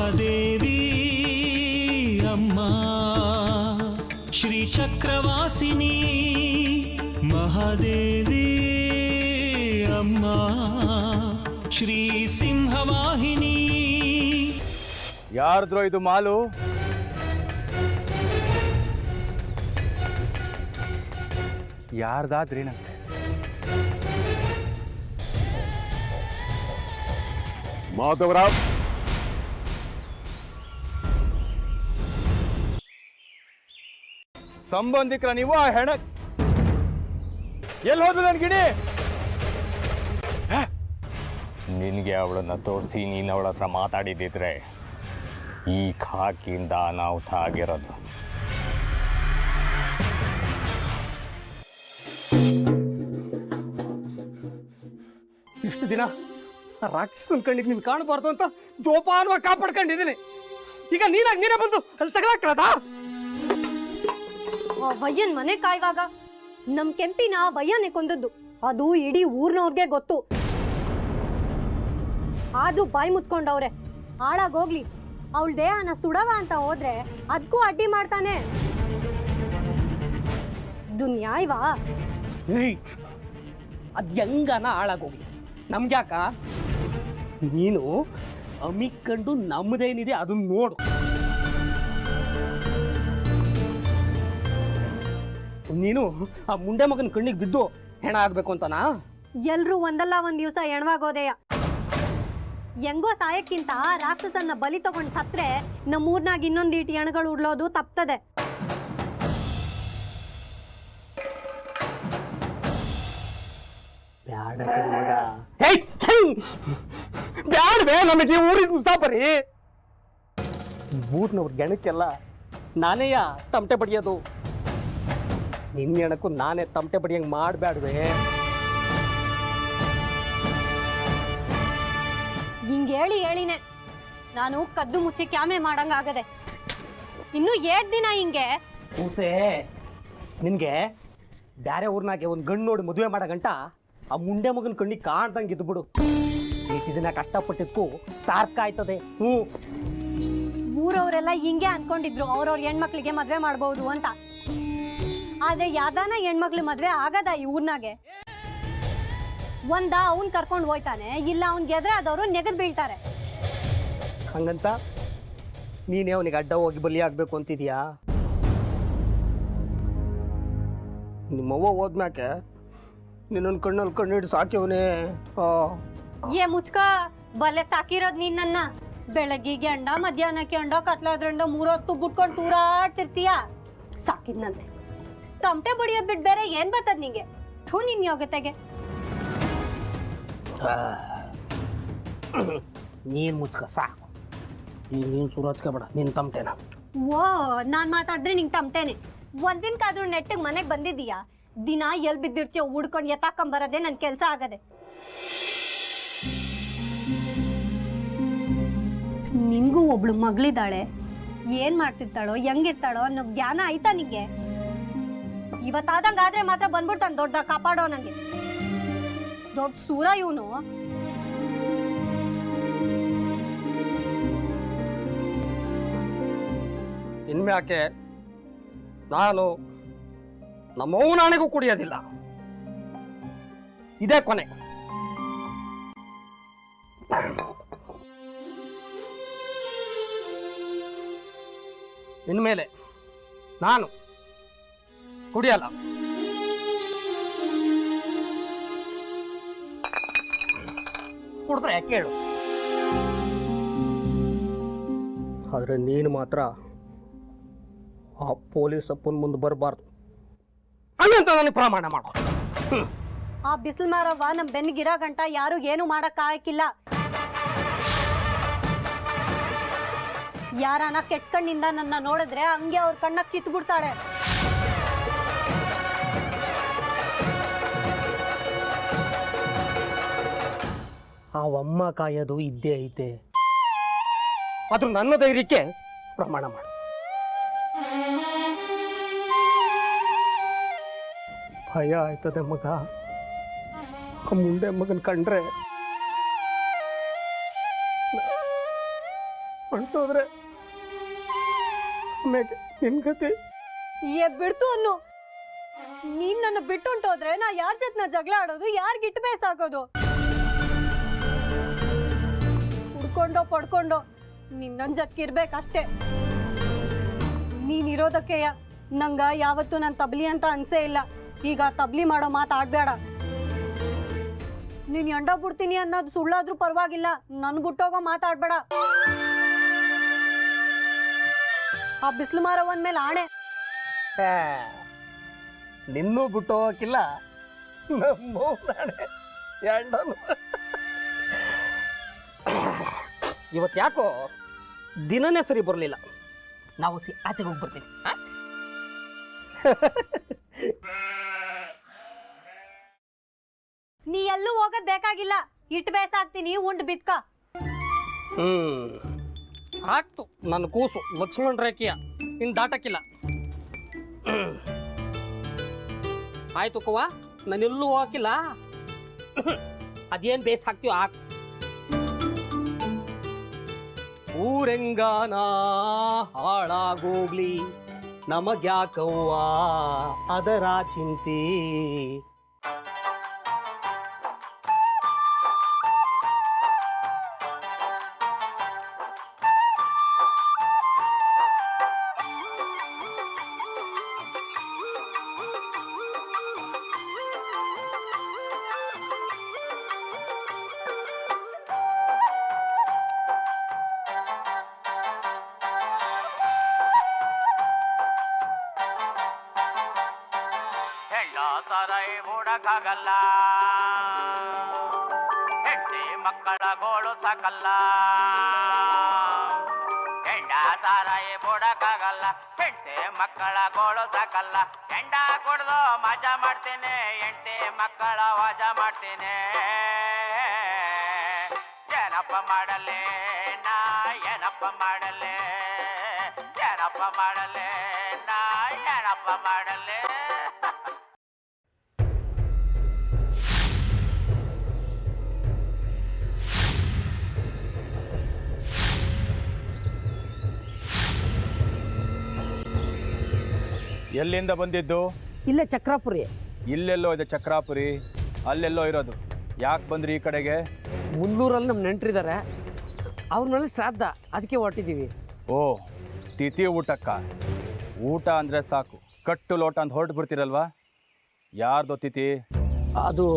ಮಹಾದೇವಿ ಅಮ್ಮ ಶ್ರೀ ಚಕ್ರವಾಸಿನಿ ಮಹಾದೇವಿ ಅಮ್ಮ ಶ್ರೀ ಸಿಂಹವಾಹಿನಿ. ಯಾರ್ದ್ರೋ ಇದು ಮಾಲು? ಯಾರ್ದಾದ್ರೇನಂತೆ? ಮಾಧವರಾವ್, ಸಂಬಂಧಿಕರ ನೀವು? ಆ ಹೆಣ ಎಲ್ಲಿ ಹೋದ್ರು ನನ್ ಗಿಣಿ? ನಿನಗೆ ಅವಳನ್ನ ತೋರಿಸಿ ನೀನು ಅವಳ ಹತ್ರ ಮಾತಾಡಿದ್ದಿದ್ರೆ ಈ ಖಾಕಿಯಿಂದ ಅನಾಹುತ ಆಗಿರೋದು. ಇಷ್ಟು ದಿನ ರಾಕ್ಷಸನ ಕಣ್ಣಿಗೆ ನೀನು ಕಾಣಬಾರ್ದು ಅಂತ ಜೋಪಾನವಾಗಿ ಕಾಪಾಡ್ಕೊಂಡಿದ್ದೀನಿ. ಈಗ ನೀನೇ ಬಂದು ಅಲ್ಲಿ ತಗೊಳಕ್ಕಾದ? ವಯ್ಯನ್ ಮನೆ ಕಾಯುವಾಗ ನಮ್ ಕೆಂಪಿನ ವಯ್ಯನೇ ಕೊಂದದ್ದು, ಅದು ಇಡೀ ಊರ್ನವ್ರಿಗೆ ಗೊತ್ತು. ಆದ್ರೂ ಬಾಯಿ ಮುಚ್ಕೊಂಡವ್ರೆ. ಹಾಳಾಗೋಗ್ಲಿ, ಅವಳ ದೇಹನ ಸುಡವ ಅಂತ ಹೋದ್ರೆ ಅದಕ್ಕೂ ಅಡ್ಡಿ ಮಾಡ್ತಾನೆ. ಇದು ನ್ಯಾಯವಾ? ಅದ್ ಹೆಂಗನ ಹಾಳಾಗೋಗ್ಲಿ, ನಮ್ಗ್ಯಾಕ? ನೀನು ಅಮಿಕ್ಕಂಡು ನಮ್ದೇನಿದೆ ಅದನ್ನ ನೋಡು. ನೀನು ಆ ಮುಂಡೆ ಮಗನ ಕಣ್ಣಿಗೆ ಬಿದ್ದು ಹೆಣ ಆಗ್ಬೇಕು ಅಂತನಾ? ಎಲ್ರೂ ಒಂದಲ್ಲ ಒಂದ್ ದಿವಸ ಹೆಣವಾಗೋದೆಯ. ಹೆಂಗೋ ಸಾಯಕ್ಕಿಂತ ರಾಕ್ಷಸನ್ನ ಬಲಿ ತಗೊಂಡ್ ಸತ್ರೆ ನಮ್ಮೂರ್ನಾಗ ಇನ್ನೊಂದೀಟಿ ಹೆಣಗಳು ಉಡ್ಲೋದು ತಪ್ತದೆ. ಬ್ಯಾಡ್ವೇ, ನಮಗೆ ಊರಿನ ಮುಸಾಫರಿ. ಊರ್ನವ್ರ ಗೆಣಕ್ಕೆಲ್ಲ ನಾನೇಯ ತಮಟೆ ಬಡಿಯೋದು. ನಿನ್ನ ಹೆಣಕ್ಕೂ ನಾನೇ ತಮಟೆ ಬಡಿಯಂಗೆ ಮಾಡಬೇಡ್ವೇ. ಹಿಂಗೆ ಹೇಳಿನೇ ನಾನು ಕದ್ದು ಮುಚ್ಚಿ ಕ್ಯಾಮೆ ಮಾಡಂಗಾಗದೆ. ಇನ್ನು 7 ದಿನ ಹಿಂಗೆ ಕೂಸೆ, ನಿನ್ಗೆ ಬ್ಯಾರೆ ಊರ್ನಾಗೆ ಒಂದು ಗಂಡು ನೋಡಿ ಮದುವೆ ಮಾಡೋ ಗಂಟ ಆ ಮುಂಡೆ ಮಗನ ಕಣ್ಣಿಗೆ ಕಾಣ್ದಂಗೆ ಇದ್ದು ಬಿಡು. ಇಷ್ಟು ದಿನ ಕಷ್ಟಪಟ್ಟಿದ್ಕು ಸಾರ್ಕಾಯ್ತದೆ. ಊರವರೆಲ್ಲ ಹಿಂಗೆ ಅನ್ಕೊಂಡಿದ್ರು ಅವ್ರವ್ರ ಹೆಣ್ಮಕ್ಳಿಗೆ ಮದ್ವೆ ಮಾಡ್ಬೋದು ಅಂತ. ಆದ್ರೆ ಯಾವ್ದಾನ ಹೆಣ್ಮಕ್ಳು ಮದ್ವೆ ಆಗದ ಈ ಊರ್ನಾಗೆ? ಅವ್ನ್ ಕರ್ಕೊಂಡು ಹೋಯ್ತಾನೆ, ಇಲ್ಲ ಅವ್ನ್ಗೆ ಎದುರಾದವರು ನೆಗದ್ ಬೀಳ್ತಾರೆ. ಹಂಗಂತ ನೀನೇ ಅವನಿಗೆ ಅಡ್ಡ ಹೋಗಿ ಬಲಿ ಆಗ್ಬೇಕು ಅಂತಿದ್ಯಾ? ನಿಮ್ಮವ್ವ ಹೋದ್ಮ್ಯಾಕೆ ನಿನ್ನೊಂದು ಕಣ್ಣಲ್ಲಿ ಕಣ್ಣಿಟ್ಟು ಸಾಕ್ಯವನೇ. ಏ ಮುಚ್ಕ, ಬಲೆ ಸಾಕಿರೋದ್ ನೀನ್ ನನ್ನ. ಬೆಳಗ್ಗಿಗೆ ಅಂಡ, ಮಧ್ಯಾಹ್ನಕ್ಕೆ ಅಂಡ, ಕತ್ಲಾದ್ರಂಡ 3 ಹೊತ್ತು ಬಿಟ್ಕೊಂಡು ತೂರಾಡ್ತಿರ್ತೀಯ. ಸಾಕಿದ್ನಂತೆ ತಮಟೆ ಬಡಿಯೋದ್ ಬಿಟ್ಟು ಬೇರೆ ಏನ್ ಬರ್ತದ ನಿಂಗೆ? ನಿನ್ ಯೋಗ್ಯತೆಗೆ. ನೀನ್ ಮುಚ್ಕ ಸಾಕು. ನೀನ್ ಸುರತ್ಕೋಬೇಡ ನಿನ್ ತಮಟೆನ. ಓ, ನಾನ್ ಮಾತಾಡಿದ್ರೆ ನಿಂಗೆ ತಮಟೆನೆ. ಒಂದಿನಕ್ಕಾದ್ರೂ ನೆಟ್ಟಿಗೆ ಮನೆಗೆ ಬಂದಿದ್ದೀಯಾ? ದಿನ ಎಲ್ ಬಿದ್ದಿರ್ತೀಯೋ ಹುಡ್ಕೊಂಡು ಎತ್ತಾಕೊಂಬರೋದೇ ನನ್ ಕೆಲ್ಸ ಆಗದೆ. ನಿನ್ಗೂ ಒಬ್ಳು ಮಗಳಿದ್ದಾಳೆ. ಏನ್ ಮಾಡ್ತಿರ್ತಾಳೋ, ಹೆಂಗಿರ್ತಾಳೋ ಅನ್ನೋ ಜ್ಞಾನ ಆಯ್ತಾ ನಿಂಗೆ? ಇವತ್ತಾದಂಗಾದ್ರೆ ಮಾತ್ರ ಬಂದ್ಬಿಡ್ತಾನೆ ದೊಡ್ಡ ಕಾಪಾಡೋ. ನಂಗೆ ದೊಡ್ಡ ಸೂರ ಇವನು. ಇನ್ಮ್ಯಾಕೆ ನಾನು ನಮ್ಮವ್ವ ನಾಣಿಗೂ ಕುಡಿಯೋದಿಲ್ಲ. ಇದೇ ಕೊನೆ. ಇನ್ಮೇಲೆ ನಾನು ಕುಡಿಯಲ್ಲ. ಕುಡಿದ್ರೆ ಯಾಕೆ ಹೇಳು? ಆದ್ರೆ ನೀನು ಮಾತ್ರ ಆ ಪೊಲೀಸ್ ಅಪ್ಪನ ಮುಂದೆ ಬರಬಾರ್ದು ಹಂಗಂತ ನನಗೆ ಪ್ರಮಾಣ ಮಾಡು. ಆ ಬಿಸಿಲು ಮಾರವ್ವ ನಮ್ ಬೆನ್ನಿಗಿರೋ ಗಂಟ ಯಾರು ಏನು ಮಾಡಕ್ ಆಗಿಲ್ಲ. ಯಾರನ ಕೆಟ್ಟ ಕಣ್ಣಿಂದ ನನ್ನ ನೋಡಿದ್ರೆ ಹಂಗೆ ಅವ್ರ ಕಣ್ಣ ಕಿತ್ತು ಬಿಡ್ತಾಳೆ. ಅವಮ್ಮ ಕಾಯೋದು ಇದ್ದೇ ಐತೆ. ಅದು ನನ್ನ ಧೈರ್ಯಕ್ಕೆ ಪ್ರಮಾಣ ಮಾಡು. ಭಯ ಆಯ್ತದೆ ಮಗ. ಆ ಮುಂಡೆ ಮಗನ್ ಕಂಡ್ರೆ ಹೊಂಟೋದ್ರೆ ಆಮೇಲೆ ನಿನ್ ಕತೆ ಬಿಡ್ತು ಅನ್ನು ನೀನ್ ನನ್ನ ಬಿಟ್ಟು ಹೊಂಟೋದ್ರೆ ನಾ ಯಾರ ಜೊತೆ ಜಗಳ ಆಡೋದು ಯಾರಿಗಿಟ್ಟು ಬೇಸಾಗೋದು ಹುಡ್ಕೊಂಡೋ ಪಡ್ಕೊಂಡೋ ನಿನ್ನ ಜೊತೆಗಿರ್ಬೇಕಷ್ಟೇ ನೀನಿರೋದಕ್ಕೆ ನಂಗ ಯಾವತ್ತು ನನ್ ತಬ್ಲಿ ಅಂತ ಅನ್ಸೇ ಇಲ್ಲ ಈಗ ತಬ್ಲಿ ಮಾಡೋ ಮಾತಾಡ್ಬೇಡ ನೀನ್ ಎಂಡ ಬಿಡ್ತೀನಿ ಅನ್ನೋದು ಸುಳ್ಳಾದ್ರೂ ಪರವಾಗಿಲ್ಲ ನನ್ ಬಿಟ್ಟೋಗೋ ಮಾತಾಡ್ಬೇಡ ಆ ಬಿಸಿಲು ಮಾರ ಒಂದ್ಮೇಲೆ ಆಣೆ ನಿನ್ನೂ ಬಿಟ್ಟು ಹೋಗಕ್ಕಿಲ್ಲ ಇವತ್ತು ಯಾಕೋ ದಿನನೇ ಸರಿ ಬರಲಿಲ್ಲ ನಾವು ಆಚೆಗೆ ಹೋಗಿ ಬರ್ತೀವಿ ನೀ ಎಲ್ಲೂ ಹೋಗೋದ್ ಬೇಕಾಗಿಲ್ಲ ಇಟ್ಟು ಬೇಸಾಕ್ತೀನಿ ಉಂಡ್ ಬಿತ್ಕ ಆಗ್ತು ನನ್ನ ಕೂಸು ಲಕ್ಷ್ಮಣ ರೇಖೆಯ ಇನ್ನು ದಾಟಕ್ಕಿಲ್ಲ ಆಯ್ತು ಕುವ ನಾನೆಲ್ಲೂ ಹೋಗಕ್ಕಿಲ್ಲ ಅದೇನು ಬೇಸ್ ಹಾಕ್ತೀವೋ ಹಾಕ್ ಊರೆಂಗಾನ ಹಾಳಾಗೋಗ್ಲಿ ನಮಗ್ಯಾಕವ್ವ ಅದರ ಚಿಂತೆ ಸಾರಾಯಿ ಬೂಡಕ್ಕಾಗಲ್ಲ ಹೆಂಡತಿ ಮಕ್ಕಳ ಗೋಳು ಸಾಕಲ್ಲ ಹೆಂಡ ಸಾರಾಯಿ ಬೂಡಕ್ಕಾಗಲ್ಲ ಹೆಂಡತಿ ಮಕ್ಕಳ ಗೋಳು ಸಾಕಲ್ಲ ಹೆಂಡ ಕುಡ್ದು ಮಜಾ ಮಾಡ್ತೀನಿ ಹೆಂಡತಿ ಮಕ್ಕಳ ವಾಜಾ ಮಾಡ್ತೀನಿ ಏನಪ್ಪ ಮಾಡಲೆ ನಾ ಏನಪ್ಪ ಮಾಡಲೆ ಏನಪ್ಪ ಮಾಡಲೆ ನಾ ಏನಪ್ಪ ಮಾಡಲೆ ಎಲ್ಲಿಂದ ಬಂದಿದ್ದು? ಇಲ್ಲೇ ಚಕ್ರಾಪುರಿ. ಇಲ್ಲೆಲ್ಲೋ ಇದೆ ಚಕ್ರಾಪುರಿ, ಅಲ್ಲೆಲ್ಲೋ ಇರೋದು. ಯಾಕೆ ಬಂದ್ರಿ ಈ ಕಡೆಗೆ? ಮುನ್ನೂರಲ್ಲಿ ನಮ್ಮ ನೆಂಟರಿದ್ದಾರೆ, ಅವ್ರನ್ನಲ್ಲಿ ಶ್ರಾದ್ದ, ಅದಕ್ಕೆ ಹೊರಟಿದ್ದೀವಿ. ಓ, ತಿಥಿ ಊಟಕ್ಕ. ಊಟ ಅಂದರೆ ಸಾಕು, ಕಟ್ಟು ಲೋಟ ಅಂತ ಹೊರಟು ಬಿಡ್ತೀರಲ್ವಾ? ಯಾರ್ದು ತಿಥಿ? ಅದು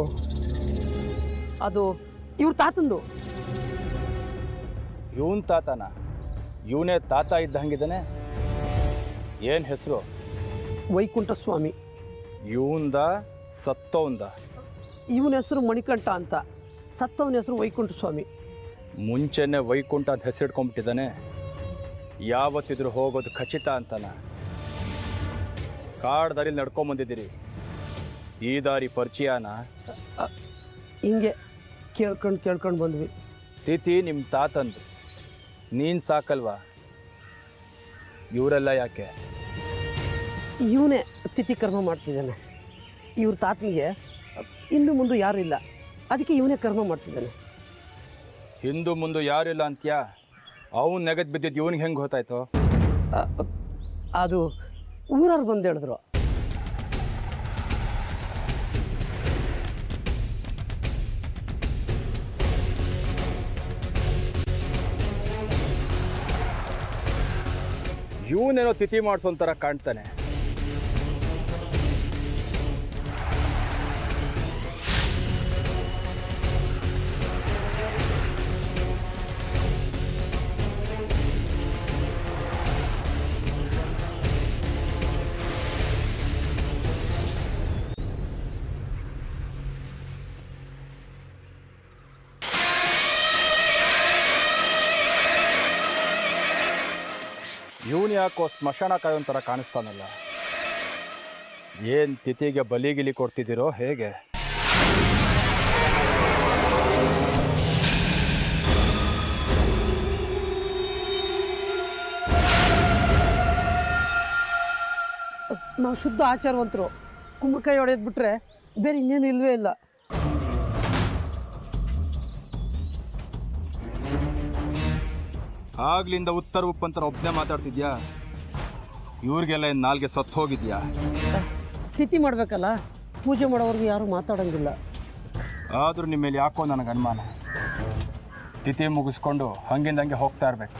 ಅದು ಇವ್ರ ತಾತಂದು. ಇವನ್ ತಾತನ? ಇವನೇ ತಾತ ಇದ್ದಂಗಿದ್ದಾನೆ. ಏನು ಹೆಸರು? ವೈಕುಂಠ ಸ್ವಾಮಿ. ಇವಂದ ಸತ್ತವಂದ? ಇವನ ಹೆಸರು ಮಣಿಕಂಠ ಅಂತ, ಸತ್ತವನ ಹೆಸರು ವೈಕುಂಠ ಸ್ವಾಮಿ. ಮುಂಚೆನೆ ವೈಕುಂಠ ಅಂತ ಹೆಸರಿಟ್ಕೊಂಡ್ಬಿಟ್ಟಿದ್ದಾನೆ. ಯಾವತ್ತಿದ್ರು ಹೋಗೋದು ಖಚಿತ ಅಂತಾನ. ಕಾಡು ದಾರಿಲಿ ನಡ್ಕೊಂಬಂದಿದ್ದೀರಿ, ಈ ದಾರಿ ಪರಿಚಯನ? ಹಿಂಗೆ ಕೇಳ್ಕೊಂಡು ಬಂದ್ವಿ. ತಿಥಿ ನಿಮ್ಮ ತಾತಂದು, ನೀನು ಸಾಕಲ್ವಾ? ಇವರೆಲ್ಲ ಯಾಕೆ? ಇವನೇ ತಿಥಿ ಕರ್ಮ ಮಾಡ್ತಿದ್ದಾನೆ. ಇವ್ರ ತಾತನಿಗೆ ಹಿಂದು ಮುಂದೆ ಯಾರು ಇಲ್ಲ, ಅದಕ್ಕೆ ಇವನೇ ಕರ್ಮ ಮಾಡ್ತಿದ್ದಾನೆ. ಹಿಂದು ಮುಂದೆ ಯಾರಿಲ್ಲ ಅಂತ್ಯಾ? ಅವನು ನೆಗದ್ ಬಿದ್ದಿದ್ದು ಇವನಿಗೆ ಹೆಂಗೆ ಗೊತ್ತಾಯ್ತು? ಅದು ಊರವ್ರು ಬಂದು ಹೇಳಿದ್ರು. ಇವನೇನೋ ತಿಥಿ ಮಾಡಿಸೋ ಥರ ಕಾಣ್ತಾನೆ. ಇವನು ಯಾಕೋ ಸ್ಮಶಾನ ಕಾಯೋನ್ ಥರ ಕಾಣಿಸ್ತಾನಲ್ಲ? ಏನು ತಿಥಿಗೆ ಬಲಿಗಿಲಿ ಕೊಡ್ತಿದ್ದೀರೋ ಹೇಗೆ? ನಾವು ಶುದ್ಧ ಆಚಾರವಂತರು, ಕುಂಬಳಕಾಯಿ ಹೊಡೆಯೋದು ಬಿಟ್ರೆ ಬೇರೆ ಇನ್ನೇನು ಇಲ್ವೇ ಇಲ್ಲ. ಆಗ್ಲಿಂದ ಉತ್ತರ ಉಪ್ಪಂತರ ಒಬ್ಬನೇ ಮಾತಾಡ್ತಿದ್ಯಾ? ಇವ್ರಿಗೆಲ್ಲ ಏನು ನಾಲ್ಗೆ ಸತ್ತು ಹೋಗಿದ್ಯಾ? ತಿಥಿ ಮಾಡಬೇಕಲ್ಲ, ಪೂಜೆ ಮಾಡೋರ್ಗು ಯಾರು ಮಾತಾಡೋಂಗಿಲ್ಲ. ಆದರೂ ನಿಮ್ಮ ಮೇಲೆ ಯಾಕೋ ನನಗೆ ಅನುಮಾನ. ತಿಥಿ ಮುಗಿಸ್ಕೊಂಡು ಹಂಗೆ ಹೋಗ್ತಾ ಇರಬೇಕು.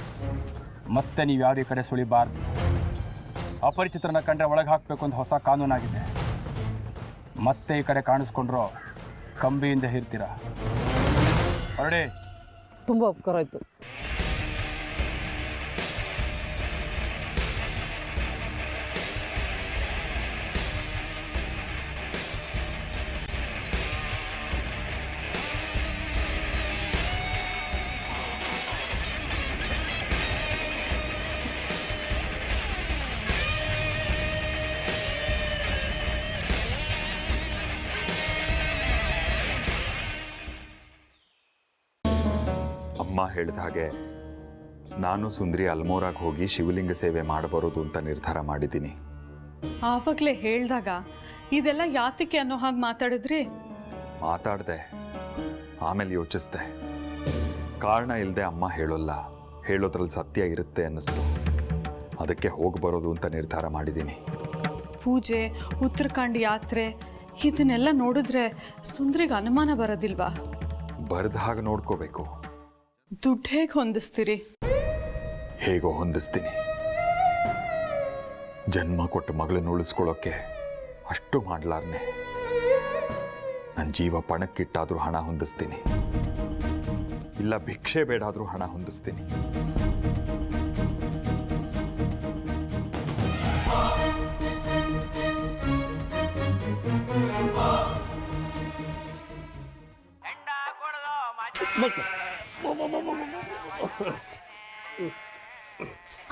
ಮತ್ತೆ ನೀವು ಯಾವುದೇ ಕಡೆ ಸುಳಿಬಾರ್ದು. ಅಪರಿಚಿತರನ್ನ ಕಂಡ್ರೆ ಒಳಗೆ ಹಾಕಬೇಕು ಅಂತ ಹೊಸ ಕಾನೂನಾಗಿದೆ. ಮತ್ತೆ ಈ ಕಡೆ ಕಾಣಿಸ್ಕೊಂಡ್ರು ಕಂಬಿಯಿಂದ ಹಿರ್ತೀರ. ಹೊರಡಿ. ತುಂಬ ಉಪಕಾರ ಆಯಿತು. ಅಮ್ಮ ಹೇಳಿದ ಹಾಗೆ ನಾನು ಸುಂದ್ರಿ ಅಲ್ಮೋರಾಗೆ ಹೋಗಿ ಶಿವಲಿಂಗ ಸೇವೆ ಮಾಡಬರೋದು ಅಂತ ನಿರ್ಧಾರ ಮಾಡಿದ್ದೀನಿ. ಆವಾಗಲೇ ಹೇಳಿದಾಗ ಇದೆಲ್ಲ ಯಾತಕ್ಕೆ ಅನ್ನೋ ಹಾಗೆ ಮಾತಾಡಿದ್ರಿ? ಮಾತಾಡಿದೆ, ಆಮೇಲೆ ಯೋಚಿಸ್ದೆ. ಕಾರಣ ಇಲ್ಲದೆ ಅಮ್ಮ ಹೇಳೋಲ್ಲ, ಹೇಳೋದ್ರಲ್ಲಿ ಸತ್ಯ ಇರುತ್ತೆ ಅನ್ನಿಸ್ತು. ಅದಕ್ಕೆ ಹೋಗಿ ಬರೋದು ಅಂತ ನಿರ್ಧಾರ ಮಾಡಿದ್ದೀನಿ. ಪೂಜೆ, ಉತ್ತರಾಖಂಡ್ ಯಾತ್ರೆ ಇದನ್ನೆಲ್ಲ ನೋಡಿದ್ರೆ ಸುಂದ್ರಿಗೆ ಅನುಮಾನ ಬರೋದಿಲ್ವಾ? ಬರೆದ ಹಾಗೆ ನೋಡ್ಕೋಬೇಕು. ದುಡ್ಡು ಹೇಗೆ ಹೊಂದಿಸ್ತೀರಿ? ಹೇಗೋ ಹೊಂದಿಸ್ತೀನಿ. ಜನ್ಮ ಕೊಟ್ಟ ಮಗಳನ್ನ ಉಳಿಸ್ಕೊಳ್ಳೋಕ್ಕೆ ಅಷ್ಟು ಮಾಡಲಾರ್ನೆ ನನ್ನ ಜೀವ ಪಣಕ್ಕಿಟ್ಟಾದರೂ ಹಣ ಹೊಂದಿಸ್ತೀನಿ, ಇಲ್ಲ ಭಿಕ್ಷೆ ಬೇಡಾದರೂ ಹಣ ಹೊಂದಿಸ್ತೀನಿ.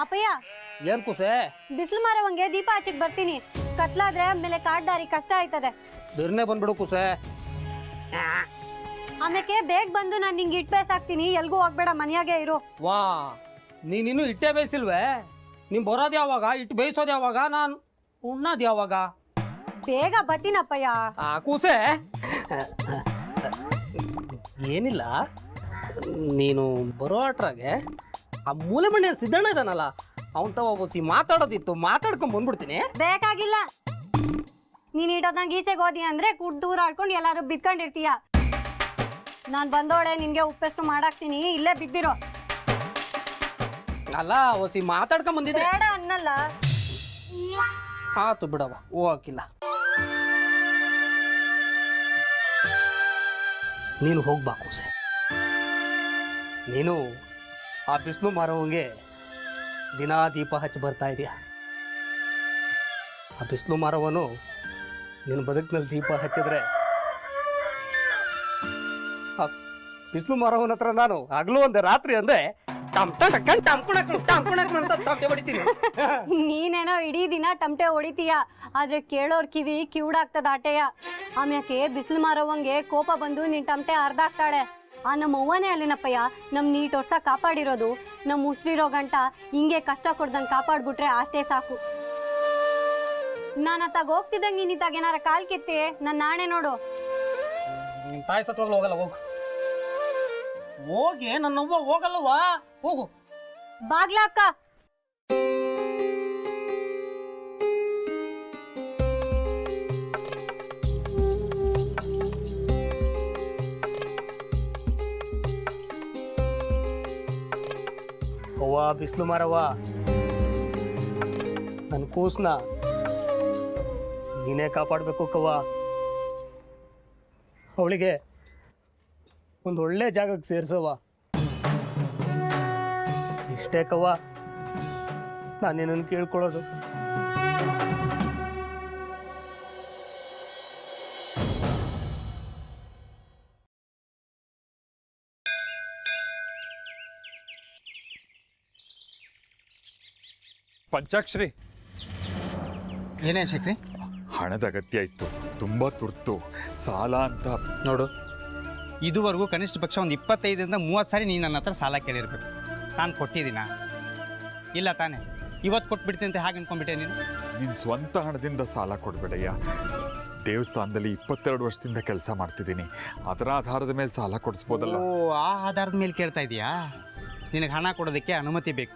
ಅಪ್ಪಯ್ಯ, ಏನು ಕೂಸೆ? ಬಿಸಿಲು ಮಾರವಂಗೆ ದೀಪ ಹಚ್ಚಿಟ್ ಬರ್ತೀನಿ. ಕತ್ಲಾದ್ರೆ ಆಮೇಲೆ ಕಾಡ್ದಾರಿ ಕಷ್ಟ ಆಯ್ತದೆ. ಬಿರ್ನೆ ಬಂದ್ಬಿಡು ಕೂಸೆ. ಆಮೇಲೆ ಬೇಗ ಬಂದು ನಾನು ನಿಂಗೆ ಇಟ್ಟು ಬೇಸಾಕ್ತೀನಿ. ಎಲ್ಗೂ ಹೋಗ್ಬೇಡ, ಮನ್ಯಾಗೆ ಇರು. ವಾ, ನೀನಿನ್ನೂ ಇಟ್ಟೇ ಬೇಯಿಸಿಲ್ವೇ? ನೀನು ಬರೋದು ಯಾವಾಗ, ಇಟ್ಟು ಬೇಯಿಸೋದು ಯಾವಾಗ, ನಾನು ಉಣ್ಣೋದು ಯಾವಾಗ? ಬೇಗ ಬರ್ತೀನಪ್ಪಯ್ಯ. ಕೂಸೆ, ಏನಿಲ್ಲ, ನೀನು ಬರೋ ಅಟ್ರಾಗೆ ಆ ಮೂಲೆ ಮಣ್ಣೆ ಸಿದ್ದಣ್ಣ ಇದ್ದಾನಲ್ಲ, ಅವನ್ ತವ ಒಸಿ ಮಾತಾಡೋದಿತ್ತು, ಮಾತಾಡ್ಕೊಂಡ್ ಬಂದ್ಬಿಡ್ತೀನಿ. ಬೇಕಾಗಿಲ್ಲ. ನೀನ್ ಇಡೋದಂಗೆ ಈಚೆಗೆ ಹೋದಿ ಅಂದ್ರೆ ಕುಡ್ ದೂರ ಆಡ್ಕೊಂಡು ಎಲ್ಲಾರು ಬಿದ್ಕೊಂಡಿರ್ತೀಯ. ನಾನ್ ಬಂದೋಡೆ ನಿನ್ಗೆ ಉಪ್ಪೆಷ್ಟು ಮಾಡಾಕ್ತೀನಿ, ಇಲ್ಲೇ ಬಿದ್ದಿರೋ. ಅಲ್ಲ, ಒಸಿ ಮಾತಾಡ್ಕೊಂಡ್ ಬಂದಿದ್ದೆ. ಬೇಡ ಅನ್ನಲ್ಲ. ಆತು ಬಿಡವ, ಹೋಗಿಲ್ಲ. ನೀನು ಹೋಗ್ಬಾ ಕೂಸೆ. ನೀನು ಆ ಬಿಸಿಲು ಮಾರೋವಂಗೆ ದಿನಾ ದೀಪ ಹಚ್ಚಿ ಬರ್ತಾ ಇದೆಯಾ? ಆ ಬಿಸಿಲು ಮಾರವನು ನಿನ್ನ ಬದುಕಿನಲ್ಲಿ ದೀಪ ಹಚ್ಚಿದ್ರೆ, ಆ ಬಿಸಿಲು ಮಾರವನ ಹತ್ರ ನಾನು ಹಗಲು ಒಂದೆ ರಾತ್ರಿ ಅಂದೆ ಟಮಟೆ ಹೊಡಿತೀನಿ. ನೀನೇನೋ ಇಡೀ ದಿನ ಟಮಟೆ ಹೊಡಿತೀಯ, ಆದ್ರೆ ಕೇಳೋರ್ ಕಿವಿ ಕಿವುಡಾಗ್ತದ ಆಟೆಯ. ಆಮ್ಯಾಕೆ ಬಿಸಿಲು ಮಾರೋವಂಗೆ ಕೋಪ ಬಂದು ನಿನ್ ಟಮಟೆ ಅರ್ಧಾಕ್ತಾಳೆ. ಆ ನಮ್ಮ ಅವ್ವನೇ ಅಲ್ಲಿನಪ್ಪಯ್ಯ ನಮ್ ನೀಟ್ ವರ್ಷ ಕಾಪಾಡಿರೋದು. ನಮ್ ಉಸಿರಿರೋ ಗಂಟ ಹಿಂಗೆ ಕಷ್ಟ ಕೊಡ್ದಂಗೆ ಕಾಪಾಡ್ಬಿಟ್ರೆ ಅಷ್ಟೇ ಸಾಕು. ನಾನು ಅತ್ತಾಗ ಹೋಗ್ತಿದ್ದಂಗೆ ನೀನಿತ್ತಾಗ ಏನಾರ ಕಾಲ್ ಕಿತ್ತಿ ನನ್ನ ನಾಣೆ ನೋಡು. ನಿನ್ ತಾಯಿ ಸತ್ವಾಗ್ಲೂ ಹೋಗಲ್ಲ, ಹೋಗು. ಹೋಗಿ ನನ್ನವ್ವ ಹೋಗಲ್ಲವಾ, ಹೋಗು. ಬಾಗ್ಲಾಕ್ಕ. ಅವ್ವ ಬಿಸಿಲು ಮಾರವ್ವ, ನನ್ನ ಕೂಸ್ನ ನೀನೇ ಕಾಪಾಡಬೇಕು ಕವ್ವ. ಅವಳಿಗೆ ಒಂದು ಒಳ್ಳೆ ಜಾಗಕ್ಕೆ ಸೇರಿಸವ್ವ. ಇಷ್ಟೇ ಕವ್ವ ನಾನೇನನ್ನು ಕೇಳ್ಕೊಳ್ಳೋದು. ಪಂಚಾಕ್ಷರಿ, ಏನೇ ಶಕ್ರಿ? ಹಣದ ಅಗತ್ಯ ಇತ್ತು, ತುಂಬ ತುರ್ತು. ಸಾಲ ಅಂತ ನೋಡು, ಇದುವರೆಗೂ ಕನಿಷ್ಠ ಪಕ್ಷ ಒಂದು 25-30 ಸಾರಿ ನೀನು ನನ್ನ ಹತ್ರ ಸಾಲ ಕೇಳಿರ್ಬೇಕು. ನಾನು ಕೊಟ್ಟಿದ್ದೀನ? ಇಲ್ಲ ತಾನೇ. ಇವತ್ತು ಕೊಟ್ಬಿಡ್ತೀನಿ ಅಂತ ಹಾಗೆ ಅನ್ಕೊಂಡ್ಬಿಟ್ಟೆ ನೀನು? ನಿನ್ನ ಸ್ವಂತ ಹಣದಿಂದ ಸಾಲ ಕೊಡ್ಬೇಡಯ್ಯ. ದೇವಸ್ಥಾನದಲ್ಲಿ 22 ವರ್ಷದಿಂದ ಕೆಲಸ ಮಾಡ್ತಿದ್ದೀನಿ. ಅದರ ಆಧಾರದ ಮೇಲೆ ಸಾಲ ಕೊಡಿಸ್ಬೋದಲ್ಲ. ಓ, ಆ ಆಧಾರದ ಮೇಲೆ ಕೇಳ್ತಾ ಇದೀಯಾ? ನಿನಗೆ ಹಣ ಕೊಡೋದಕ್ಕೆ ಅನುಮತಿ ಬೇಕು.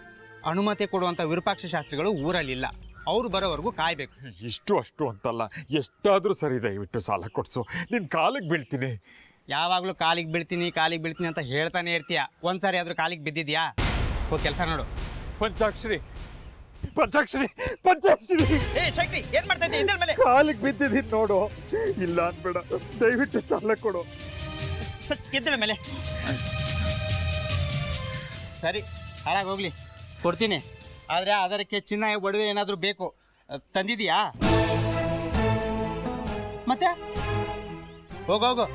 ಅನುಮತಿ ಕೊಡುವಂಥ ವಿರೂಪಾಕ್ಷ ಶಾಸ್ತ್ರಿಗಳು ಊರಲ್ಲಿಲ್ಲ. ಅವ್ರು ಬರೋವರೆಗೂ ಕಾಯಬೇಕು. ಇಷ್ಟು ಅಷ್ಟು ಅಂತಲ್ಲ, ಎಷ್ಟಾದರೂ ಸರಿ, ದಯವಿಟ್ಟು ಸಾಲ ಕೊಡಿಸು, ನಿನ್ನ ಕಾಲಿಗೆ ಬೀಳ್ತೀನಿ. ಯಾವಾಗಲೂ ಕಾಲಿಗೆ ಬೀಳ್ತೀನಿ ಅಂತ ಹೇಳ್ತಾನೆ ಇರ್ತೀಯ. ಒಂದ್ಸಾರಿ ಆದರೂ ಕಾಲಿಗೆ ಬಿದ್ದಿದ್ಯಾ? ಹೋಗಿ ಕೆಲಸ ನೋಡು. ಪಂಚಾಕ್ಷರಿ ಏ ಶಕ್ತಿ, ಏನು ಮಾಡ್ತಾ ಇದ್ದೀಯ? ಇದ್ರ ಮೇಲೆ ಕಾಲಿಗೆ ಬಿದ್ದಿದ್ದೀನಿ ನೋಡು. ಇಲ್ಲ ಅನ್ಬೇಡ, ದಯವಿಟ್ಟು ಸಾಲ ಕೊಡು. ಎದ್ದಳ ಮೇಲೆ. ಸರಿ, ಹಾಳಾಗಿ ಹೋಗ್ಲಿ, ಕೊಡ್ತೀನಿ. ಆದರೆ ಅದಕ್ಕೆ ಚಿನ್ನ ಒಡವೆ ಏನಾದರೂ ಬೇಕು. ತಂದಿದೀಯಾ? ಮತ್ತೆ ಹೋಗು.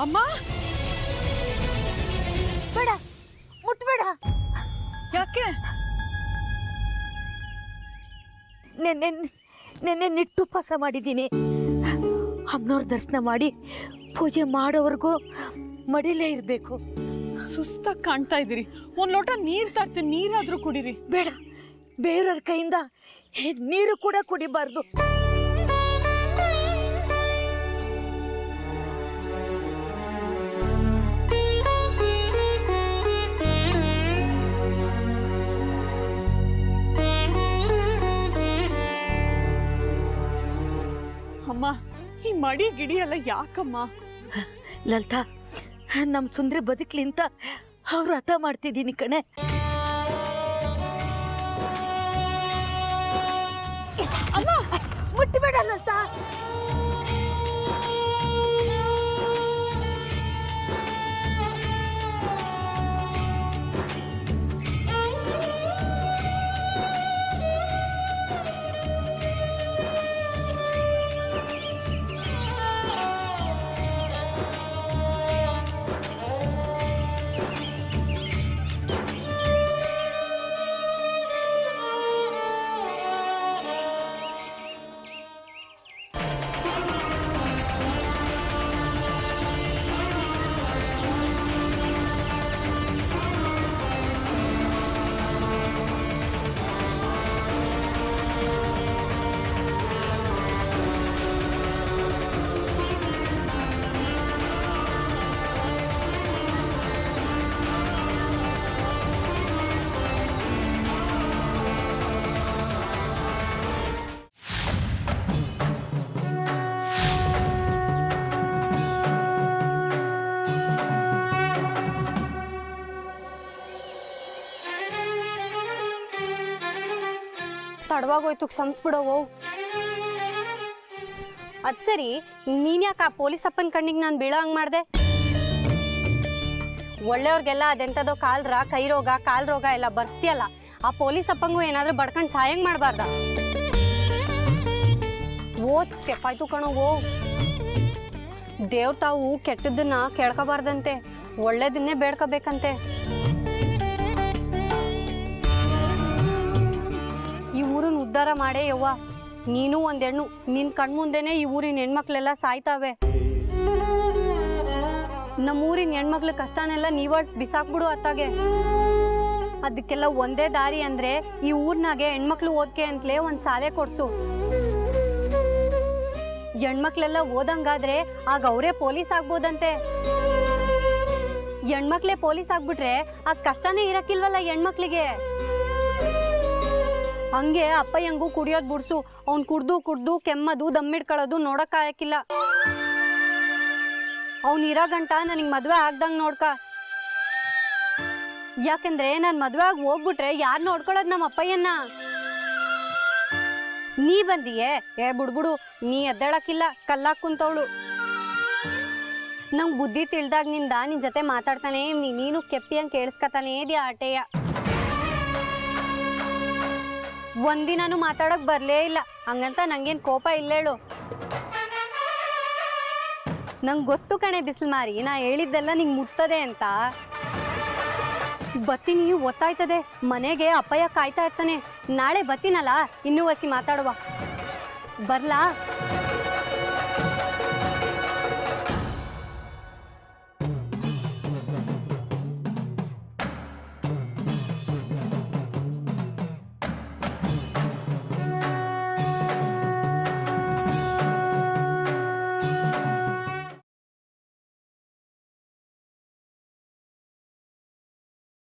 ಅಮ್ಮ, ಬೇಡ, ಮುಟ್ಬೇಡ. ಯಾಕೆ? ನೆನ್ನೆ ನಿಟ್ಟುಪವಾಸ ಮಾಡಿದ್ದೀನಿ. ಅಮ್ಮನವ್ರ ದರ್ಶನ ಮಾಡಿ ಪೂಜೆ ಮಾಡೋವರೆಗೂ ಮಡಿಲೇ ಇರಬೇಕು. ಸುಸ್ತಾಗಿ ಕಾಣ್ತಾ ಇದ್ದೀರಿ. ಒಂದು ಲೋಟ ನೀರು ತರ್ತೀನಿ, ನೀರಾದರೂ ಕುಡೀರಿ. ಬೇಡ, ಬೇರೆಯವ್ರ ಕೈಯಿಂದ ನೀರು ಕೂಡ ಕುಡಿಬಾರ್ದು. ಅಮ್ಮ, ಈ ಮಡಿ ಗಿಡಿ ಎಲ್ಲ ಯಾಕಮ್ಮ? ಲಲಿತಾ, ನಮ್ಮ ಸುಂದ್ರಿ ಬದುಕ್ಲಿ ಅಂತ ಅವ್ರು ಹಠ ಮಾಡ್ತಿದ್ದೀನಿ ಕಣೆ. ಅಮ್ಮ, ಮುಟ್ಟಬೇಡ ಲಲಿತಾ. ತಡವಾಗೋಯ್ತು, ಕ್ಷಮಿಸ್ಬಿಡೋವು. ಅದ್ ಸರಿ, ನೀನ್ ಯಾಕೆ ಆ ಪೊಲೀಸ್ ಅಪ್ಪನ ಕಣ್ಣಿಗೆ ನಾನು ಬೀಳೋ ಹಂಗೆ ಮಾಡಿದೆ? ಒಳ್ಳೆಯವ್ರಿಗೆಲ್ಲ ಅದೆಂಥದೋ ಕೈ ರೋಗ ಕಾಲ್ ರೋಗ ಎಲ್ಲ ಬರ್ಸ್ತಿಯಲ್ಲ, ಆ ಪೊಲೀಸ್ ಅಪ್ಪಂಗೂ ಏನಾದ್ರೂ ಬಡ್ಕೊಂಡು ಸಾಯಂಗ್ ಮಾಡಬಾರ್ದ? ಓದ್ ಕೆಪ್ಪಾಯ್ತು ಕಣೋ. ದೇವ್ರ ತಾವು ಕೆಟ್ಟದನ್ನ ಕೇಳ್ಕೋಬಾರ್ದಂತೆ, ಒಳ್ಳೇದನ್ನೇ ಬೇಡ್ಕೋಬೇಕಂತೆ. ಈ ಊರನ್ನ ಉದ್ಧಾರ ಮಾಡೇ ಯವ್ವ. ನೀನು ಒಂದ್ ಹೆಣ್ಣು, ನಿನ್ ಕಣ್ಮುಂದೆನೆ ಈ ಊರಿನ ಹೆಣ್ಮಕ್ಳೆಲ್ಲ ಸಾಯ್ತಾವೆ. ನಮ್ಮೂರಿನ ಹೆಣ್ಮಕ್ಳ ಕಷ್ಟನೆಲ್ಲ ನೀವಾಡ್ಸ್ ಬಿಸಾಕ್ಬಿಡು ಅತ್ತಾಗೆ. ಅದಕ್ಕೆಲ್ಲ ಒಂದೇ ದಾರಿ ಅಂದ್ರೆ ಈ ಊರ್ನಾಗೆ ಹೆಣ್ಮಕ್ಳು ಓದ್ಕೆ ಅಂತಲೇ ಒಂದ್ ಶಾಲೆ ಕೊಡ್ಸು. ಹೆಣ್ಮಕ್ಳೆಲ್ಲ ಓದಂಗಾದ್ರೆ ಆಗ ಅವರೇ ಪೊಲೀಸ್ ಆಗ್ಬೋದಂತೆ. ಹೆಣ್ಮಕ್ಳೇ ಪೊಲೀಸ್ ಆಗ್ಬಿಟ್ರೆ ಆ ಕಷ್ಟನೇ ಇರಕ್ಕಿಲ್ವಲ್ಲ ಹೆಣ್ಮಕ್ಳಿಗೆ. ಹಂಗೆ ಅಪ್ಪಯ್ಯಂಗೂ ಕುಡಿಯೋದ್ ಬಿಡ್ಸು. ಅವ್ನ್ ಕುಡ್ದು ಕೆಮ್ಮದು ದಮ್ಮಿಡ್ಕೊಳ್ಳೋದು ನೋಡಕ್ಕಾಗಕ್ಕಿಲ್ಲ. ಅವ್ನ್ ಇರೋ ಗಂಟ ನನಗ್ ಮದ್ವೆ ಆಗ್ದಂಗ್ ನೋಡ್ಕ. ಯಾಕಂದ್ರೆ ನಾನ್ ಮದ್ವೆ ಆಗಿ ಹೋಗ್ಬಿಟ್ರೆ ಯಾರ್ ನೋಡ್ಕೊಳ್ಳೋದ್ ನಮ್ಮ ಅಪ್ಪಯ್ಯನ್ನ? ನೀ ಬಂದಿಯೇ ಬಿಡ್ಬಿಡು, ನೀ ಎದ್ದೇಳಕ್ಕಿಲ್ಲ, ಕಲ್ಲಾಕ್ ಕುಂತವಳು. ನಂಗೆ ಬುದ್ಧಿ ತಿಳಿದಾಗ್ನಿಂದ ನಿನ್ ಜೊತೆ ಮಾತಾಡ್ತಾನೆ ನೀನು ಕೆಪ್ಪಿ ಹಂಗೆ ಕೇಳಿಸ್ಕೊತಾನೇ ಇದೆಯಾ ಆಟೆಯ. ಒಂದಿನಾನು ಮಾತಾಡಕ್ ಬರ್ಲೇ ಇಲ್ಲ. ಹಂಗಂತ ನಂಗೇನ್ ಕೋಪ ಇಲ್ಲೇಳು. ನಂಗೆ ಗೊತ್ತು ಕಣೆ ಬಿಸಿಲು ಮಾರಿ, ನಾ ಹೇಳಿದ್ದೆಲ್ಲ ನಿಂಗೆ ಮುಟ್ತದೆ ಅಂತ. ಬತ್ತೀನಿ, ಒತ್ತಾಯ್ತದೆ. ಮನೆಗೆ ಅಪ್ಪಯ್ಯ ಕಾಯ್ತಾ ಇರ್ತಾನೆ. ನಾಳೆ ಬತ್ತೀನಲ್ಲ, ಇನ್ನೂ ಒಸಿ ಮಾತಾಡುವ. ಬರ್ಲಾ?